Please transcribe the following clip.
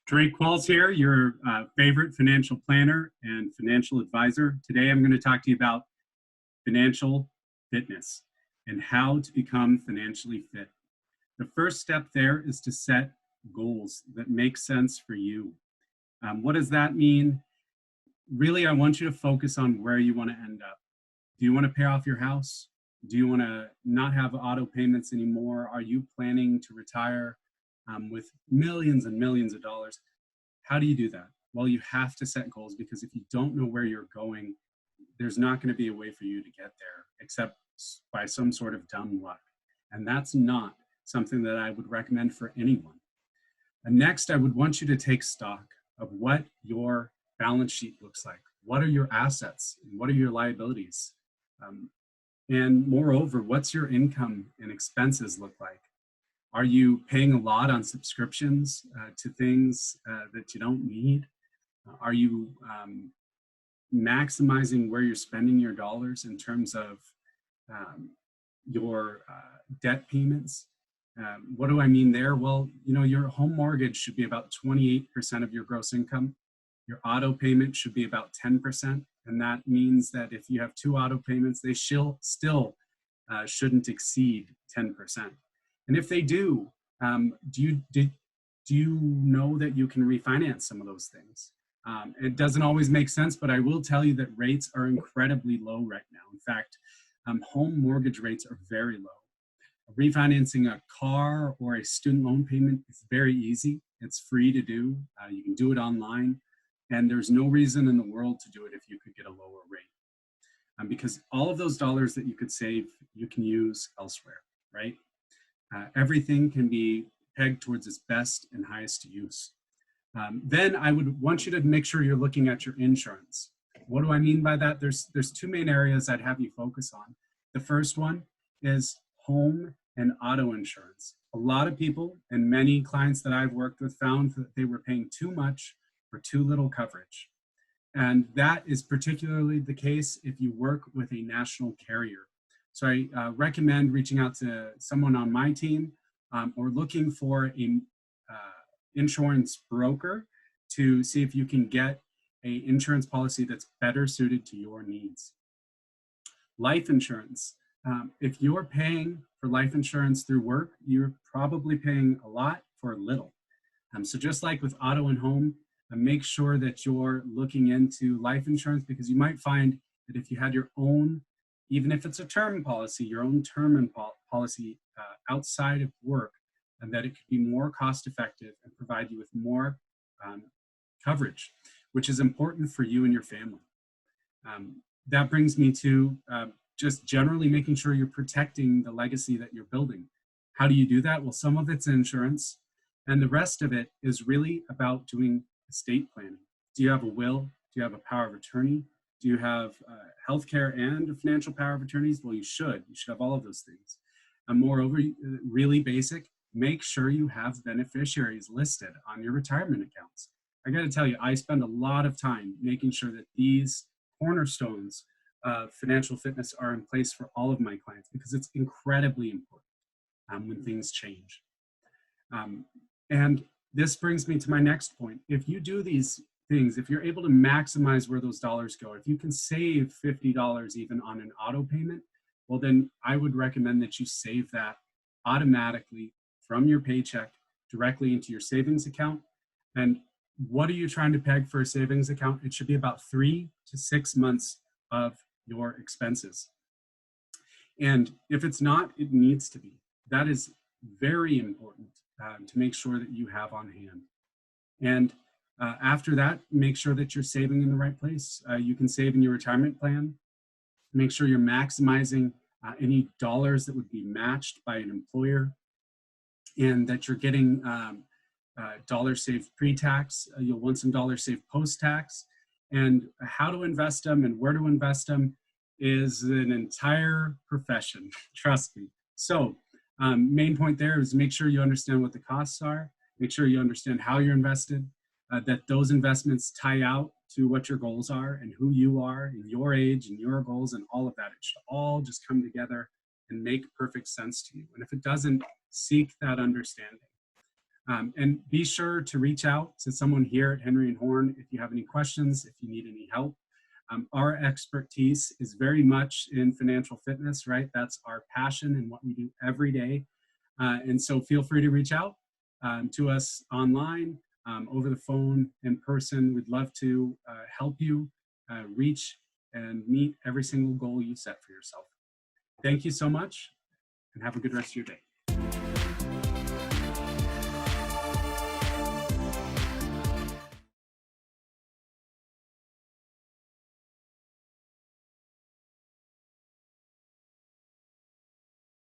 Drake Qualls here, your favorite financial planner and financial advisor. Today I'm going to talk to you about financial fitness and how to become financially fit. The first step there is to set goals that make sense for you. What does that mean? Really, I want you to focus on where you want to end up. Do you want to pay off your house? Do you want to not have auto payments anymore? Are you planning to retire with millions and millions of dollars? How do you do that? Well, you have to set goals, because if you don't know where you're going, there's not going to be a way for you to get there except by some sort of dumb luck. And that's not something that I would recommend for anyone. And next, I would want you to take stock of what your balance sheet looks like. What are your assets? And what are your liabilities? And moreover, what's your income and expenses look like? Are you paying a lot on subscriptions to things that you don't need? Are you maximizing where you're spending your dollars in terms of your debt payments? What do I mean there? Well, your home mortgage should be about 28% of your gross income. Your auto payment should be about 10%. And that means that if you have two auto payments, they still shouldn't exceed 10%. And if they do, do you know that you can refinance some of those things? It doesn't always make sense, but I will tell you that rates are incredibly low right now. In fact, home mortgage rates are very low. Refinancing a car or a student loan payment is very easy. It's free to do. You can do it online, and there's no reason in the world to do it if you could get a lower rate. Because all of those dollars that you could save, you can use elsewhere, right? Everything can be pegged towards its best and highest use. Then I would want you to make sure you're looking at your insurance. What do I mean by that? There's two main areas I'd have you focus on. The first one is home and auto insurance. A lot of people and many clients that I've worked with found that they were paying too much for too little coverage. And that is particularly the case if you work with a national carrier. So I recommend reaching out to someone on my team or looking for an insurance broker to see if you can get an insurance policy that's better suited to your needs. Life insurance. If you're paying for life insurance through work, you're probably paying a lot for little. So just like with auto and home, make sure that you're looking into life insurance, because you might find that if you had your own, even if it's a term policy, your own term and policy outside of work, and that it could be more cost effective and provide you with more coverage, which is important for you and your family. That brings me to just generally making sure you're protecting the legacy that you're building. How do you do that? Well, some of it's insurance, and the rest of it is really about doing estate planning. Do you have a will? Do you have a power of attorney? Do you have healthcare and a financial power of attorneys? Well, you should. You should have all of those things. And moreover, really basic, make sure you have beneficiaries listed on your retirement accounts. I got to tell you, I spend a lot of time making sure that these cornerstones of financial fitness are in place for all of my clients, because it's incredibly important when things change. And this brings me to my next point. If you do these things, if you're able to maximize where those dollars go, if you can save $50 even on an auto payment, well, then I would recommend that you save that automatically from your paycheck directly into your savings account. And what are you trying to peg for a savings account? It should be about 3 to 6 months of your expenses. And if it's not, it needs to be. That is very important to make sure that you have on hand. And after that, make sure that you're saving in the right place. You can save in your retirement plan. Make sure you're maximizing any dollars that would be matched by an employer, and that you're getting dollars saved pre-tax. You'll want some dollars saved post-tax. And how to invest them and where to invest them is an entire profession, trust me. So main point there is make sure you understand what the costs are, make sure you understand how you're invested, that those investments tie out to what your goals are and who you are and your age and your goals and all of that. It should all just come together and make perfect sense to you. And if it doesn't, seek that understanding. And be sure to reach out to someone here at Henry+Horne if you have any questions, if you need any help. Our expertise is very much in financial fitness, right? That's our passion and what we do every day. And so feel free to reach out to us online, over the phone, in person. We'd love to help you reach and meet every single goal you set for yourself. Thank you so much, and have a good rest of your day.